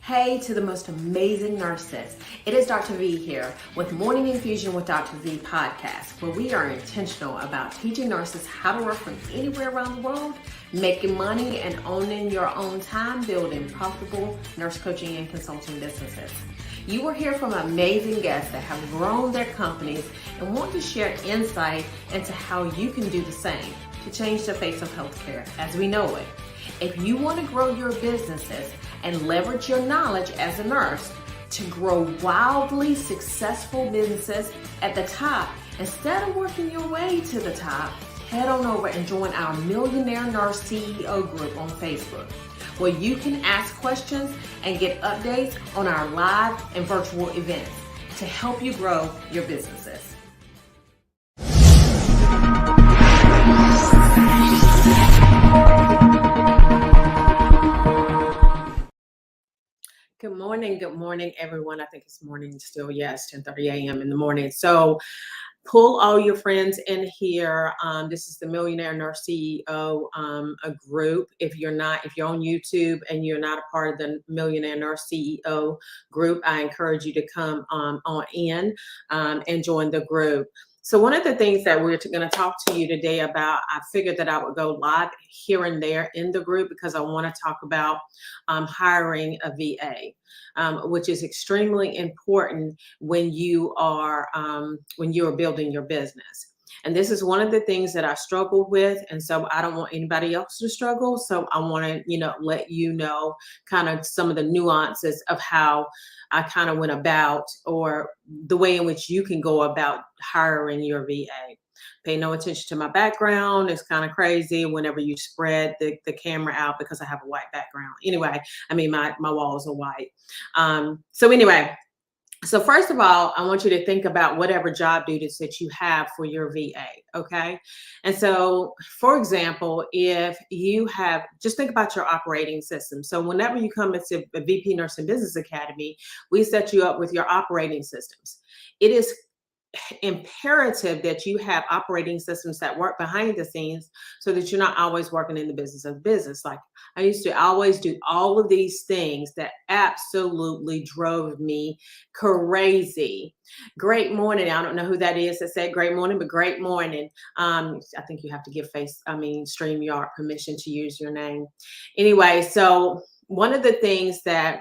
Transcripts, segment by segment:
Hey to the most amazing nurses. It is Dr. V here with Morning Infusion with Dr. V podcast, where we are intentional about teaching nurses how to work from anywhere around the world, making money and owning your own time, building profitable nurse coaching and consulting businesses. You will hear from amazing guests that have grown their companies and want to share insight into how you can do the same to change the face of healthcare as we know it. If you want to grow your businesses and leverage your knowledge as a nurse to grow wildly successful businesses at the top, instead of working your way to the top, head on over and join our Millionaire Nurse CEO group on Facebook, where you can ask questions and get updates on our live and virtual events to help you grow your businesses. Good morning, everyone. I think it's morning still. Yes, 10:30 a.m. in the morning. So pull all your friends in here. This is the Millionaire Nurse CEO a group. If you're on YouTube and you're not a part of the Millionaire Nurse CEO group, I encourage you to come on in and join the group. So one of the things that we're going to talk to you today about, I figured that I would go live here and there in the group because I want to talk about hiring a VA, which is extremely important when you are building your business. And this is one of the things that I struggled with. And so I don't want anybody else to struggle. So I want to, let you know kind of some of the nuances of how I kind of went about, or the way in which you can go about hiring your VA. Pay no attention to my background. It's kind of crazy whenever you spread the camera out because I have a white background. Anyway, my walls are white. So first of all, I want you to think about whatever job duties that you have for your VA, okay? And so, for example, if you have, just think about your operating system. So whenever you come into a VP Nursing Business Academy, we set you up with your operating systems. It is imperative that you have operating systems that work behind the scenes so that you're not always working in the business of business. Like I used to always do all of these things that absolutely drove me crazy. Great morning. I don't know who that is that said great morning, but great morning. I think you have to give StreamYard permission to use your name. Anyway, so one of the things that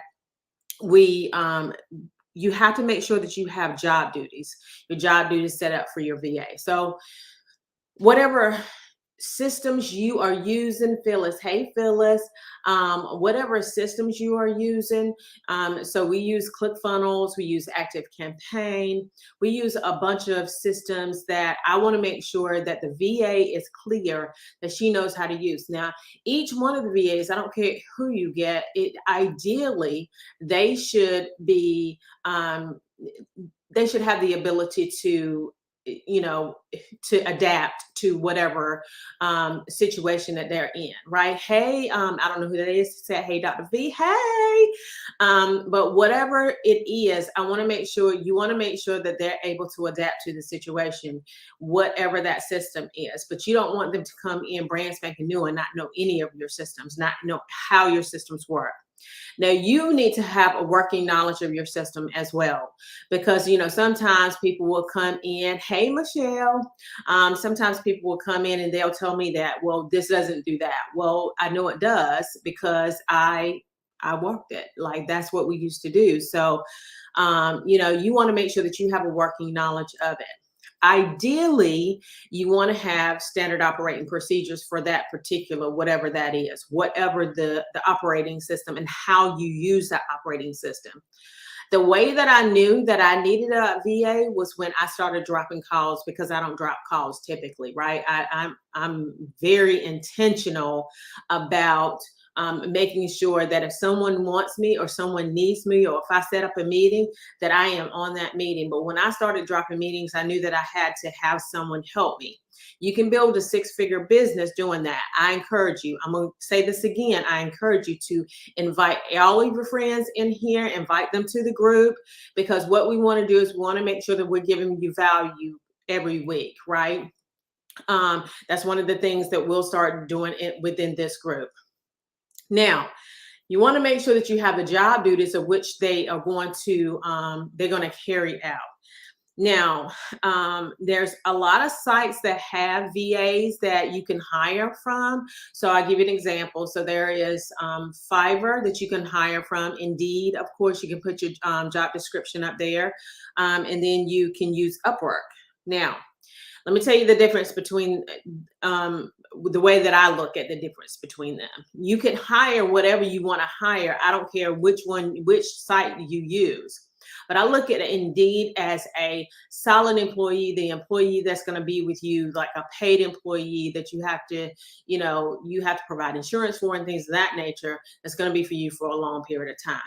you have to make sure that you have job duties. Your job duties set up for your VA. So whatever systems you are using, Phyllis, hey Phyllis, whatever systems you are using. So we use ClickFunnels, we use Active Campaign, we use a bunch of systems that I want to make sure that the VA is clear that she knows how to use. Now, each one of the VAs, I don't care who you get, ideally they should be, they should have the ability to adapt to whatever situation that they're in, right? Hey, I don't know who that is. Say, hey, Dr. V, hey. But whatever it is, you want to make sure that they're able to adapt to the situation, whatever that system is. But you don't want them to come in brand spanking new and not know any of your systems, not know how your systems work. Now, you need to have a working knowledge of your system as well, because, sometimes people will come in, hey, Michelle, sometimes people will come in and they'll tell me that, well, this doesn't do that. Well, I know it does because I worked it. Like, that's what we used to do. So, you want to make sure that you have a working knowledge of it. Ideally, you want to have standard operating procedures for that particular, whatever that is, whatever the operating system and how you use that operating system. The way that I knew that I needed a VA was when I started dropping calls, because I don't drop calls typically, right? I'm very intentional about making sure that if someone wants me or someone needs me, or if I set up a meeting, that I am on that meeting. But when I started dropping meetings, I knew that I had to have someone help me. You can build a six-figure business doing that. I encourage you. I'm going to say this again. I encourage you to invite all of your friends in here, invite them to the group, because what we want to do is we want to make sure that we're giving you value every week, right? That's one of the things that we'll start doing it within this group. Now, You want to make sure that you have the job duties of which they are going to they're going to carry out. Now, there's a lot of sites that have VAs that you can hire from. So I'll give you an example. So there is Fiverr that you can hire from. Indeed, of course, you can put your job description up there. And then you can use Upwork. Now, let me tell you the difference between the way that I look at the difference between them. You can hire whatever you want to hire. I don't care which site you use. But I look at Indeed as a solid employee, the employee that's going to be with you, like a paid employee that you have to, you have to provide insurance for and things of that nature. That's going to be for you for a long period of time.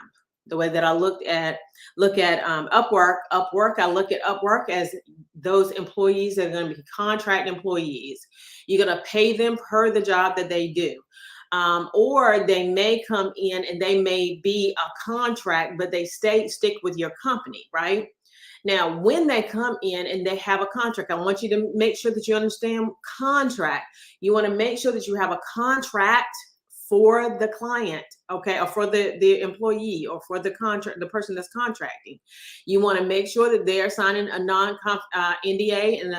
The way that I look at Upwork, I look at Upwork as those employees that are going to be contract employees. You're going to pay them per the job that they do. Or they may come in and they may be a contract, but they stick with your company, right? Now, when they come in and they have a contract, I want you to make sure that you understand contract. You want to make sure that you have a contract for the client, okay, or for the employee, or for the person that's contracting. You want to make sure that they're signing a NDA and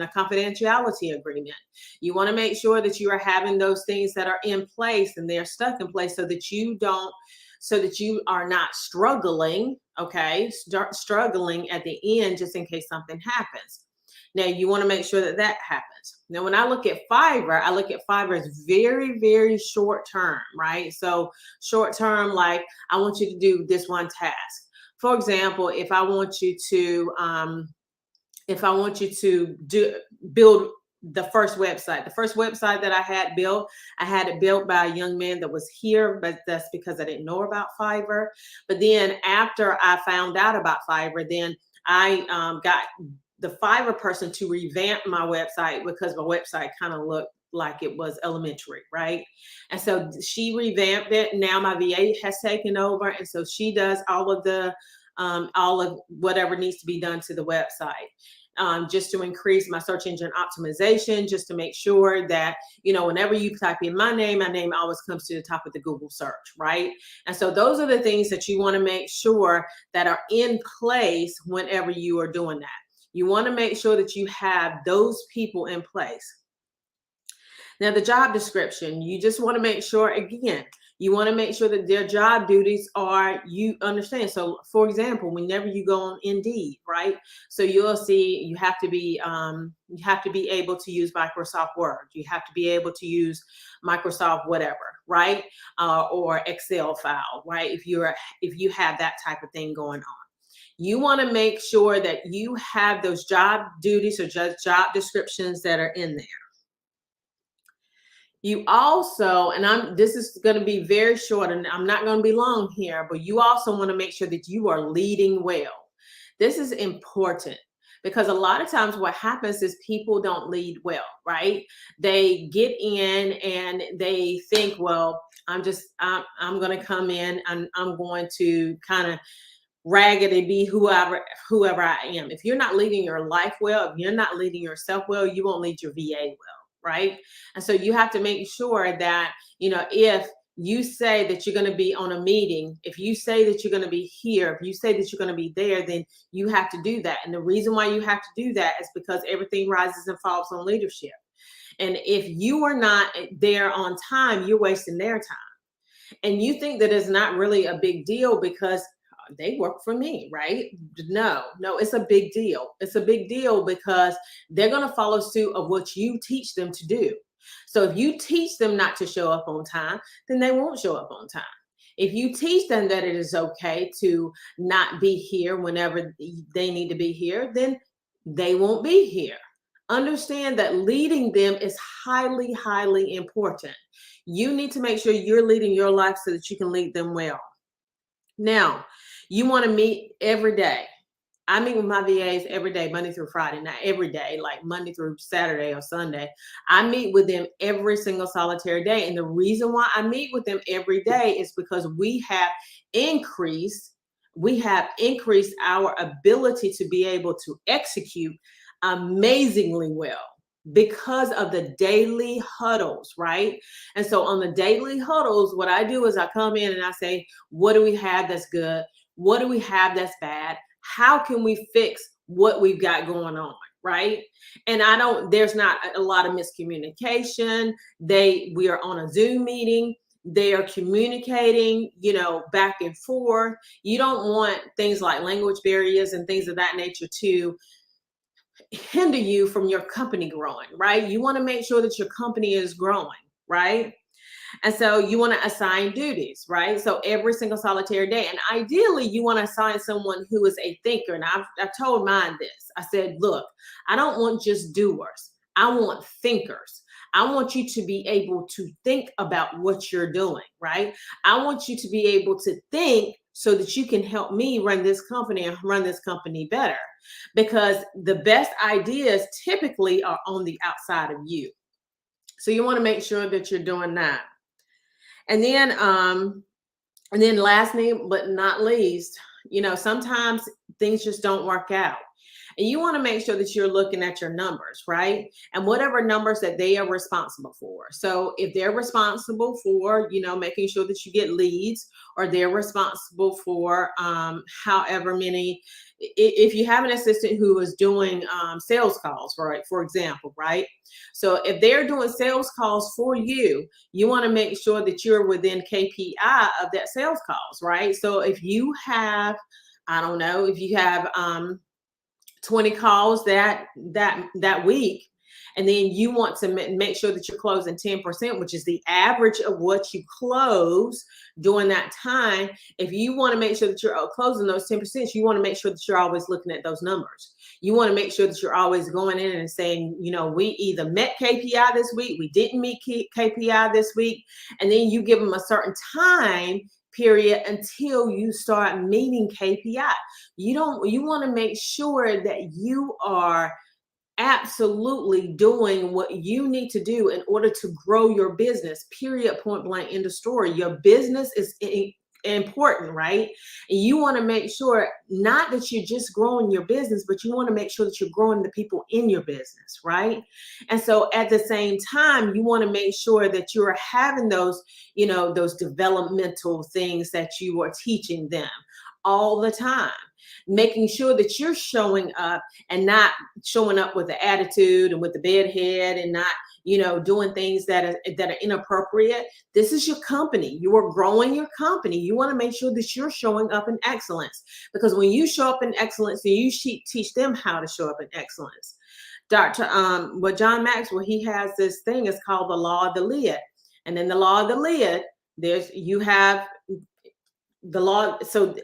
a confidentiality agreement. You want to make sure that you are having those things that are in place and they're stuck in place so that you are not struggling, okay, struggling at the end just in case something happens. Now, you want to make sure that that happens. Now, when I look at Fiverr, as very, very short term, right? So short term, like I want you to do this one task. For example, if I want you to build the first website that I had it built by a young man that was here, but that's because I didn't know about Fiverr. But then after I found out about Fiverr, then I got the Fiverr person to revamp my website because my website kind of looked like it was elementary, right? And so she revamped it. Now my VA has taken over, and so she does all of whatever needs to be done to the website. Just to increase my search engine optimization, just to make sure that, whenever you type in my name always comes to the top of the Google search, right? And so those are the things that you want to make sure that are in place whenever you are doing that. You want to make sure that you have those people in place. Now, the job description, you just want to make sure, again, you want to make sure that their job duties are, you understand. So, for example, whenever you go on Indeed, right? So you'll see you have to be able to use Microsoft Word. You have to be able to use Microsoft whatever, right? Or Excel file, right? If you have that type of thing going on. You want to make sure that you have those job duties or job descriptions that are in there. You also, and this is going to be very short and I'm not going to be long here, but you also want to make sure that you are leading well. This is important because a lot of times what happens is people don't lead well, right? They get in and they think, well, I'm going to come in and I'm going to kind of raggedy be whoever I am. If you're not leading your life well, if you're not leading yourself well, you won't lead your VA well, right? And so you have to make sure that, if you say that you're going to be on a meeting, if you say that you're going to be here, if you say that you're going to be there, then you have to do that. And the reason why you have to do that is because everything rises and falls on leadership. And if you are not there on time, you're wasting their time. And you think that it's not really a big deal because they work for me, right? No, it's a big deal. It's a big deal because they're going to follow suit of what you teach them to do. So if you teach them not to show up on time, then they won't show up on time. If you teach them that it is okay to not be here whenever they need to be here, then they won't be here. Understand that leading them is highly, highly important. You need to make sure you're leading your life so that you can lead them well. Now, you want to meet every day. I meet with my VAs every day, Monday through Friday, not every day, like Monday through Saturday or Sunday. I meet with them every single solitary day. And the reason why I meet with them every day is because we have increased our ability to be able to execute amazingly well. because of the daily huddles, right? And so on the daily huddles, what I do is I come in and I say, what do we have that's good? What do we have that's bad? How can we fix what we've got going on? Right. And there's not a lot of miscommunication. We are on a Zoom meeting. They are communicating, back and forth. You don't want things like language barriers and things of that nature to hinder you from your company growing, right? You want to make sure that your company is growing, right? And so you want to assign duties, right? So every single solitary day. And ideally, you want to assign someone who is a thinker. And I've told mine this. I said, look, I don't want just doers. I want thinkers. I want you to be able to think about what you're doing, right? I want you to be able to think so that you can help me run this company and run this company better. Because the best ideas typically are on the outside of you. So you want to make sure that you're doing that. And then last but not least, sometimes things just don't work out. And you want to make sure that you're looking at your numbers, right? And whatever numbers that they are responsible for. So if they're responsible for, making sure that you get leads, or they're responsible for however many, if you have an assistant who is doing sales calls, right, for example, right? So if they're doing sales calls for you, you want to make sure that you're within KPI of that sales calls, right? So if you have, I don't know, if you have 20 calls that week, and then you want to make sure that you're closing 10%, which is the average of what you close during that time. If you want to make sure that you're closing those 10%, you want to make sure that you're always looking at those numbers. You want to make sure that you're always going in and saying, we either met KPI this week, we didn't meet KPI this week, and then you give them a certain time period until you start meeting KPI. You want to make sure that you are absolutely doing what you need to do in order to grow your business, period, point blank, end of story. Your business is important, right? And you want to make sure not that you're just growing your business, but you want to make sure that you're growing the people in your business, right? And so at the same time, you want to make sure that you're having those, those developmental things that you are teaching them all the time, making sure that you're showing up and not showing up with the attitude and with the bedhead and not, doing things that are inappropriate. This is your company. You are growing your company. You want to make sure that you're showing up in excellence, because when you show up in excellence, then you teach them how to show up in excellence. John Maxwell, he has this thing, it's called the law of the lid. And in the law of the lid, you have the law. So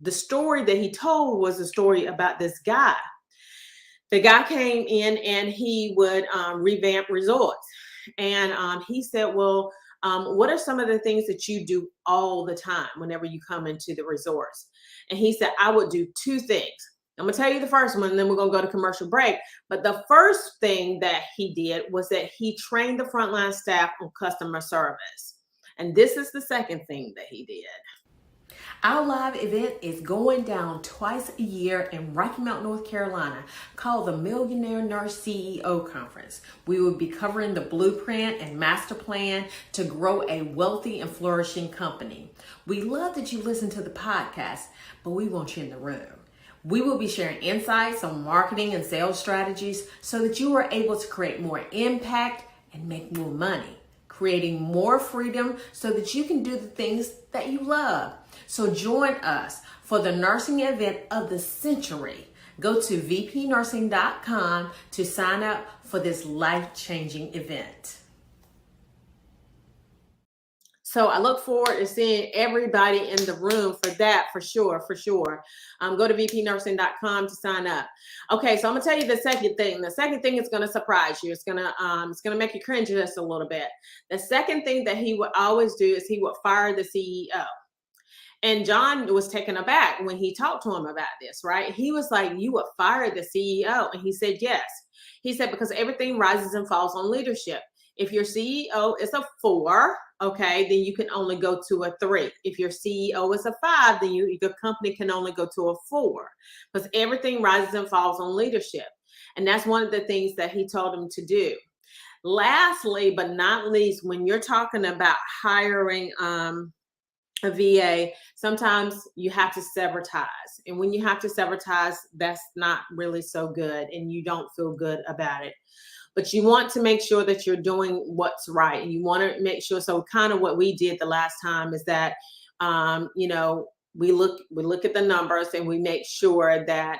the story that he told was a story about this guy. The guy came in and he would revamp resorts. And he said, well, what are some of the things that you do all the time whenever you come into the resorts? And he said, I would do two things. I'm going to tell you the first one, and then we're going to go to commercial break. But the first thing that he did was that he trained the frontline staff on customer service. And this is the second thing that he did. Our live event is going down twice a year in Rocky Mount, North Carolina, called the Millionaire Nurse CEO Conference. We will be covering the blueprint and master plan to grow a wealthy and flourishing company. We love that you listen to the podcast, but we want you in the room. We will be sharing insights on marketing and sales strategies so that you are able to create more impact and make more money, creating more freedom so that you can do the things that you love. So join us for the nursing event of the century. Go to vpnursing.com to sign up for this life-changing event. So I look forward to seeing everybody in the room for that, for sure. Go to vpnursing.com to sign up. Okay, so I'm gonna tell you the second thing. The second thing is gonna surprise you. It's gonna make you cringe just a little bit. The second thing that he would always do is he would fire the CEO. And John was taken aback when he talked to him about this, right? He was like, you would fire the CEO? And he said, yes. He said, because everything rises and falls on leadership. If your CEO is a 4, okay, then you can only go to a 3. If your CEO is a 5, then your company can only go to a 4, because everything rises and falls on leadership. And that's one of the things that he told him to do. Lastly, but not least, when you're talking about hiring a VA, sometimes you have to sever ties. And when you have to sever ties, that's not really so good and you don't feel good about it. But you want to make sure that you're doing what's right. And you want to make sure. So kind of what we did the last time is that you know, we look at the numbers and we make sure that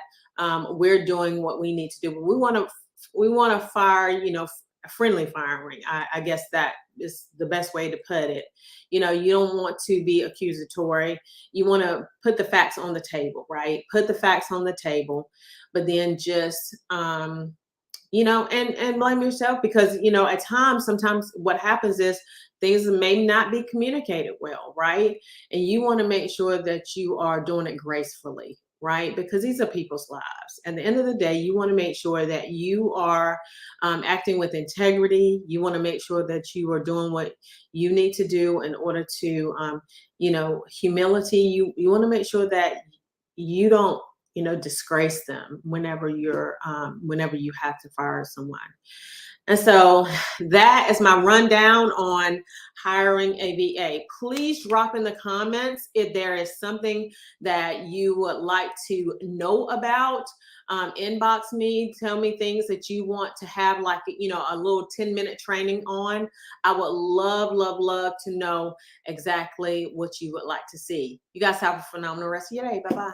we're doing what we need to do. We want to fire, you know, friendly firing. I guess that is the best way to put it. You know, you don't want to be accusatory. You want to put the facts on the table, right? Put the facts on the table, but then just you know, and blame yourself because you know at times sometimes what happens is things may not be communicated well, right? And you want to make sure that you are doing it gracefully, right? Because these are people's lives. At the end of the day, you want to make sure that you are acting with integrity. You want to make sure that you are doing what you need to do in order to you know, humility. You want to make sure that you don't, you know, disgrace them whenever you have to fire someone. And so that is my rundown on hiring a VA. Please drop in the comments if there is something that you would like to know about. Inbox me, tell me things that you want to have, like, you know, a little 10-minute training on. I would love, love, love to know exactly what you would like to see. You guys have a phenomenal rest of your day. Bye bye.